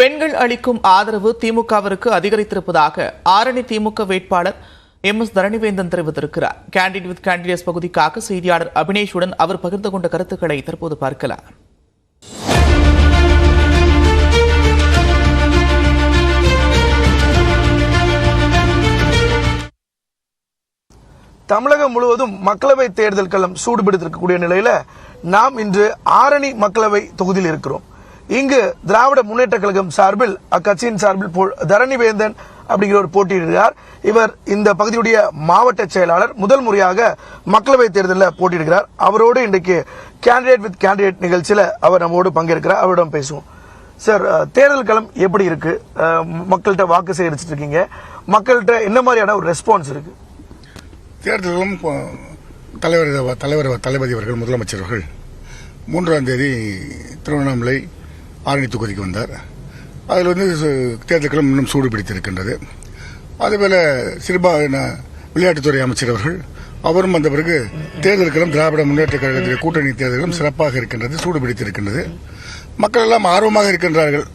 பெண்கள் அளிக்கும் ஆதரவு திமுகவிற்கு அதிகரித்திருப்பதாக ஆரணி திமுக வேட்பாளர் எம்.எஸ். தரணிவேந்தன் தெரிவித்திருக்கிறார். கேண்டிட் வித் கேண்டிடேட்ஸ் பகுதிக்காக செய்தியாளர் அபினேஷுடன் அவர் பகிர்ந்து கொண்ட கருத்துக்களை தற்போது பார்க்கலாம். தமிழகம் முழுவதும் மக்களவை தேர்தல் களம் சூடுபிடித்திருக்கக்கூடிய நிலையில நாம் இன்று ஆரணி மக்களவை தொகுதியில் இருக்கிறோம். இங்கு திராவிட முன்னேற்ற கழகம் சார்பில் அக்கட்சியின் சார்பில் தரணிவேந்தன் அப்படிங்கிற ஒரு போட்டியிடுகிறார். இவர் இந்த பகுதியுடைய மாவட்ட செயலாளர். முதல் முறையாக மக்களவை தேர்தலில் போட்டியிடுகிறார். அவரோடு இன்றைக்கு கேண்டிடேட் வித் கேண்டிடேட் நிகழ்ச்சியில அவர் நம்மோடு பங்கேற்கிறார். அவரிடம் பேசுவோம். சார், தேர்தல் களம் எப்படி இருக்கு? மக்கள்கிட்ட வாக்கு சேகரிச்சிட்டு இருக்கீங்க. மக்கள்கிட்ட என்ன மாதிரியான ஒரு ரெஸ்பான்ஸ் இருக்கு? தேர்தலும் தளபதி அவர்கள் முதலமைச்சர்கள் 3ஆம் தேதி திருவண்ணாமலை ஆரணி தொகுதிக்கு வந்தார். அதில் தேர்தல்களும் இன்னும் சூடு பிடித்திருக்கின்றது. அதேபோல விளையாட்டுத்துறை அமைச்சர் அவர்கள் அவரும் வந்த பிறகு தேர்தல்களும் திராவிட முன்னேற்ற கழகத்தின் கூட்டணி தேர்தல்களும் சிறப்பாக இருக்கின்றது, சூடு பிடித்திருக்கின்றது. மக்கள் எல்லாம் ஆர்வமாக இருக்கின்றார்கள்.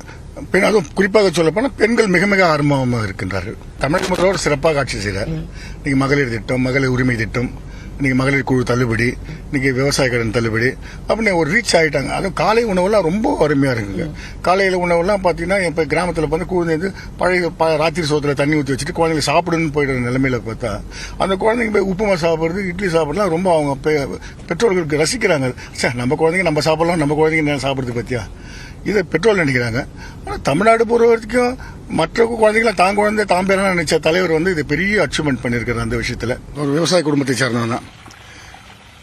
அதுவும் குறிப்பாக சொல்லப்போனால் பெண்கள் மிக மிக ஆர்வமாக இருக்கின்றார்கள். தமிழக முதல்வர் சிறப்பாக ஆட்சி செய்கிறார். இன்னைக்கு மகளிர் திட்டம், மகளிர் உரிமை திட்டம், இன்னைக்கு மகளிர் குழு தள்ளுபடி, இன்னைக்கு விவசாய கடன் தள்ளுபடி அப்படின்னு ஒரு ரீச் ஆகிட்டாங்க. அதுவும் காலை உணவுலாம் ரொம்ப அருமையா இருக்குங்க. காலையில் உணவுலாம் பார்த்தீங்கன்னா இப்போ கிராமத்தில் வந்து குழந்தை பழைய ராத்திரி சோத்துல தண்ணி ஊற்றி வச்சுட்டு குழந்தைங்க சாப்பிடுன்னு போயிடுற நிலைமையில பார்த்தா அந்த குழந்தைங்க போய் உப்புமா சாப்பிட்றது, இட்லி சாப்பிடலாம் ரொம்ப அவங்க பெற்றோர்களுக்கு ரசிக்கிறாங்க. சார், நம்ம குழந்தைங்க நம்ம சாப்பிடலாம், நம்ம குழந்தைங்க சாப்பிட்றது பத்தியா இதை பெட்ரோல் நினைக்கிறாங்க. ஆனால் தமிழ்நாடு பொறுத்த வரைக்கும் மற்ற குழந்தைகளை தான் குழந்தை தான் பேரெல்லாம் நினைச்ச தலைவர் வந்து இதை பெரிய அச்சீவ்மெண்ட் பண்ணியிருக்காரு. அந்த விஷயத்தில் ஒரு விவசாய குடும்பத்தை சேர்ந்தவன் தான்.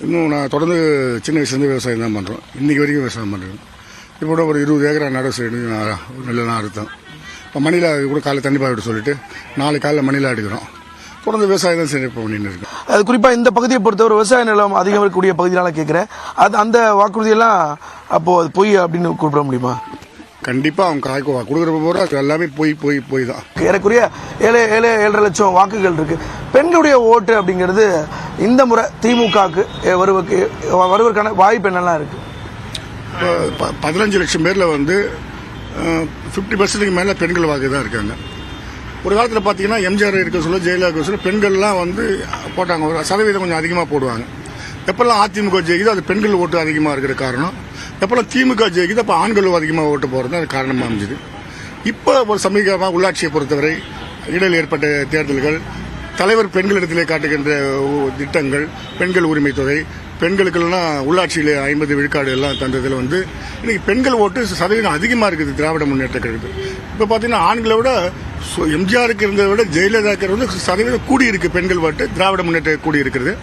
இன்னும் நான் தொடர்ந்து சின்ன வயசுலேருந்து விவசாயம் தான் பண்ணுறோம். இன்னைக்கு வரைக்கும் விவசாயம் பண்ணுறோம். இப்போ கூட ஒரு 20 ஏக்கரா நடு சைடு நெல்லாம் அறுத்தோம். இப்போ மணிலா கூட காலையில் தண்ணி பாய்விட்டு சொல்லிட்டு நாளைக்கு காலையில் மணிலா எடுக்கிறோம். தொடர்ந்து விவசாயம் தான் சரி பண்ணிட்டு இருக்கோம். அது குறிப்பாக இந்த பகுதியை பொறுத்தவரை விவசாய நிலம் அதிகம் இருக்கக்கூடிய பகுதியினால கேட்குறேன். அது அந்த வாக்குறுதியெல்லாம் அப்போ அது பொய் அப்படின்னு குறிப்பிட முடியுமா? கண்டிப்பாக அவங்க கொடுக்குற போற எல்லாமே போய் தான். ஏறக்குறைய 7.5 லட்சம் வாக்குகள் இருக்கு. பெண்களுடைய ஓட்டு அப்படிங்கிறது இந்த முறை திமுகவுக்கு வருவதற்கான வாய்ப்பு என்னெல்லாம் இருக்கு? 15 லட்சம் பேர்ல வந்து 50% மேல பெண்கள் வாக்கு தான் இருக்காங்க. ஒரு காலத்தில் பார்த்தீங்கன்னா எம்ஜிஆர் இருக்க சொல்ல, ஜெயலலிதா இருக்க சொல்ல பெண்கள்லாம் வந்து போட்டாங்க. ஒரு சதவீதம் கொஞ்சம் அதிகமாக போடுவாங்க. எப்பெல்லாம் அதிமுக ஜெயிக்குது அது பெண்கள் ஓட்டு அதிகமாக இருக்கிற காரணம். எப்பெல்லாம் திமுக ஜெயிக்குது அப்போ ஆண்கள் அதிகமாக ஓட்டு போகிறது அது காரணமாக அமைஞ்சுது. இப்போ ஒரு சமீபமாக உள்ளாட்சியை பொறுத்தவரை இடையில் ஏற்பட்ட தேர்தல்கள், தலைவர் பெண்களிடத்திலே காட்டுகின்ற திட்டங்கள், பெண்கள் உரிமை தொகை, பெண்களுக்கெல்லாம் உள்ளாட்சியில் 50 விழுக்காடு எல்லாம் தந்ததில் வந்து இன்னைக்கு பெண்கள் ஓட்டு சதவீதம் அதிகமாக இருக்குது திராவிட முன்னேற்ற கழகத்தில். இப்போ பார்த்தீங்கன்னா ஆண்களை விட எம்ஜிஆருக்கு இருந்ததை விட ஜெயலலிதாக்கு வந்து சதவீதம் கூடி இருக்கு பெண்கள் ஓட்டு திராவிட முன்னேற்ற கூடி இருக்கிறது.